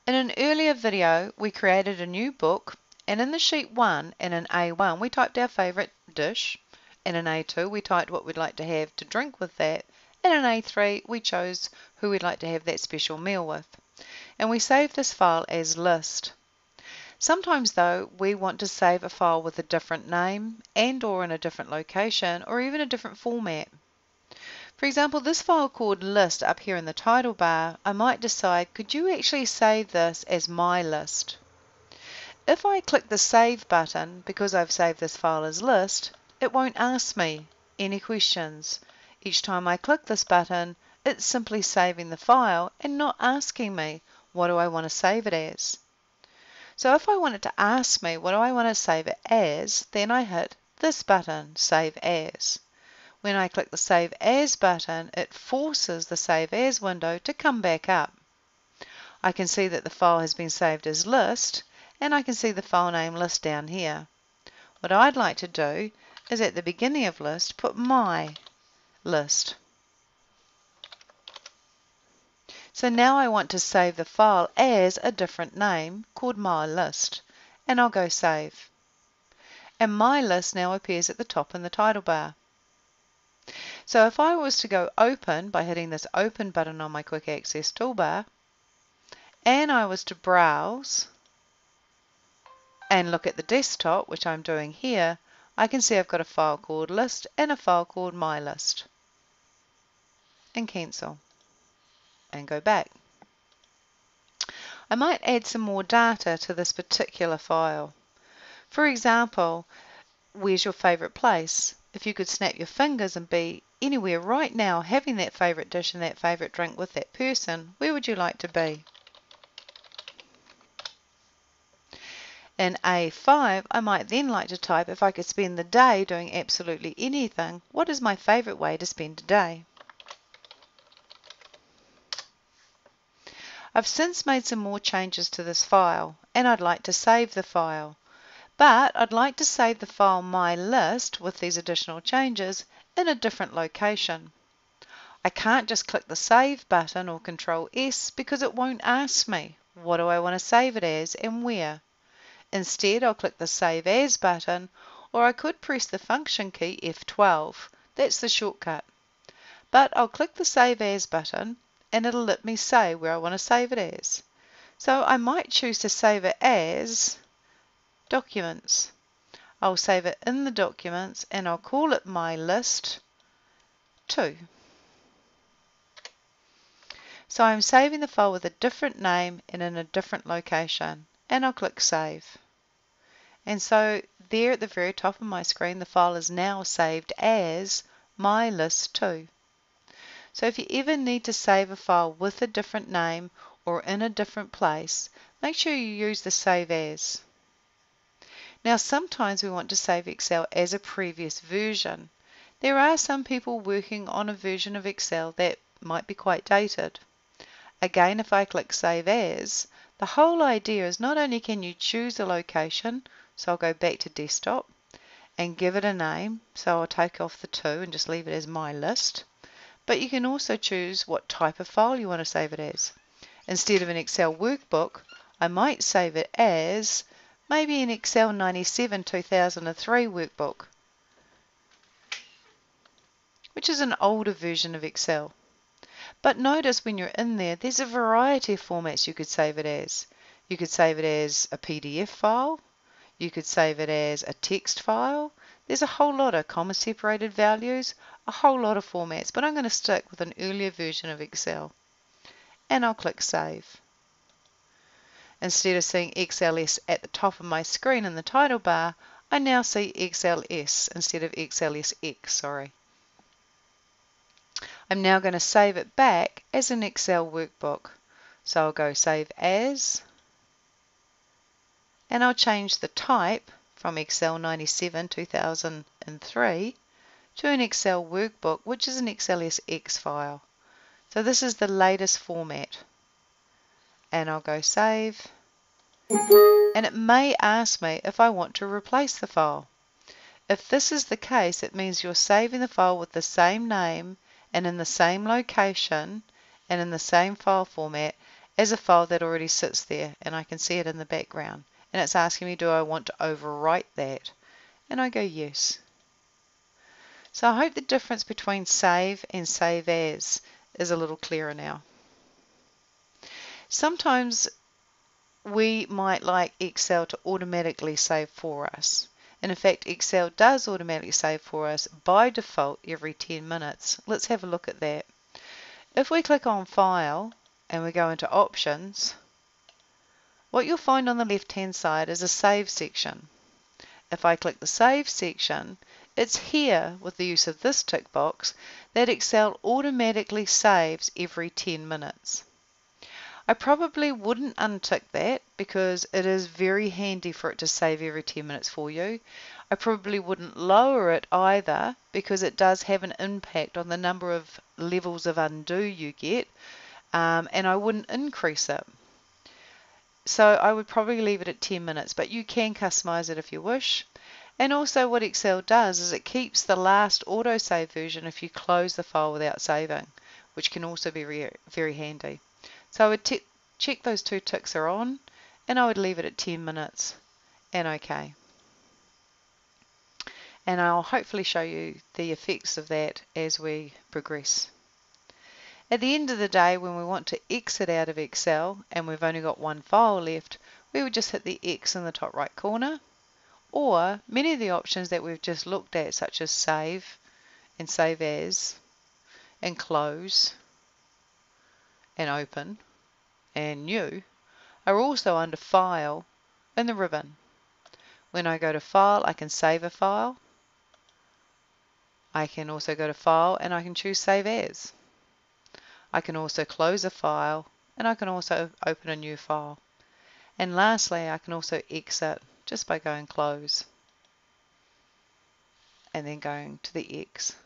In an earlier video, we created a new book, and in the sheet 1, in an A1, we typed our favourite dish. In an A2, we typed what we'd like to have to drink with that. In an A3, we chose who we'd like to have that special meal with. And we saved this file as list. Sometimes, though, we want to save a file with a different name and or in a different location or even a different format. For example, this file called list up here in the title bar, I might decide, could you actually save this as my list? If I click the Save button, because I've saved this file as list, it won't ask me any questions. Each time I click this button, it's simply saving the file and not asking me, what do I want to save it as? So if I want it to ask me, what do I want to save it as, then I hit this button, Save As. When I click the Save As button, it forces the Save As window to come back up. I can see that the file has been saved as list, and I can see the file name list down here. What I'd like to do is at the beginning of list, put my list. So now I want to save the file as a different name called my list, and I'll go Save. And my list now appears at the top in the title bar. So if I was to go open by hitting this open button on my quick access toolbar, and I was to browse and look at the desktop, which I'm doing here, I can see I've got a file called list and a file called my list. And cancel. And go back. I might add some more data to this particular file. For example, where's your favorite place? If you could snap your fingers and be anywhere right now having that favorite dish and that favorite drink with that person, where would you like to be? In A5, I might then like to type, if I could spend the day doing absolutely anything, what is my favorite way to spend a day? I've since made some more changes to this file, and I'd like to save the file. But I'd like to save the file my list with these additional changes in a different location. I can't just click the Save button or Control S because it won't ask me, what do I want to save it as and where? Instead, I'll click the Save As button, or I could press the function key F12. That's the shortcut. But I'll click the Save As button, and it'll let me say where I want to save it as. So I might choose to save it as Documents. I'll save it in the Documents, and I'll call it My List 2. So I'm saving the file with a different name and in a different location, and I'll click Save. And so there at the very top of my screen, the file is now saved as My List 2. So if you ever need to save a file with a different name or in a different place, make sure you use the Save As. Now sometimes we want to save Excel as a previous version. There are some people working on a version of Excel that might be quite dated. Again, if I click Save As, the whole idea is not only can you choose a location, so I'll go back to Desktop and give it a name, so I'll take off the 2 and just leave it as My List, but you can also choose what type of file you want to save it as. Instead of an Excel workbook, I might save it as maybe an Excel 97 2003 workbook, which is an older version of Excel. But notice when you're in there, there's a variety of formats you could save it as. You could save it as a PDF file, you could save it as a text file. There's a whole lot of comma separated values, a whole lot of formats, but I'm going to stick with an earlier version of Excel. And I'll click Save. Instead of seeing XLS at the top of my screen in the title bar, I now see XLS instead of XLSX, sorry. I'm now going to save it back as an Excel workbook. So I'll go Save As, and I'll change the type from Excel 97 2003 to an Excel workbook, which is an XLSX file. So this is the latest format. And I'll go Save, and it may ask me if I want to replace the file. If this is the case, it means you're saving the file with the same name and in the same location and in the same file format, as a file that already sits there, and I can see it in the background. And it's asking me, do I want to overwrite that? And I go yes. So I hope the difference between save and save as is a little clearer now. Sometimes we might like Excel to automatically save for us. And in fact, Excel does automatically save for us by default every 10 minutes. Let's have a look at that. If we click on File and we go into Options, what you'll find on the left-hand side is a Save section. If I click the Save section, it's here with the use of this tick box that Excel automatically saves every 10 minutes. I probably wouldn't untick that because it is very handy for it to save every 10 minutes for you. I probably wouldn't lower it either because it does have an impact on the number of levels of undo you get, and I wouldn't increase it. So I would probably leave it at 10 minutes, but you can customize it if you wish. And also what Excel does is it keeps the last autosave version if you close the file without saving, which can also be very handy. So I would check those two ticks are on, and I would leave it at 10 minutes and OK. And I'll hopefully show you the effects of that as we progress. At the end of the day, when we want to exit out of Excel and we've only got one file left, we would just hit the X in the top right corner, or many of the options that we've just looked at, such as Save and Save As and Close and Open and New, are also under File in the ribbon. When I go to File, I can save a file. I can also go to File and I can choose Save As. I can also close a file and I can also open a new file. And lastly, I can also exit just by going Close and then going to the X.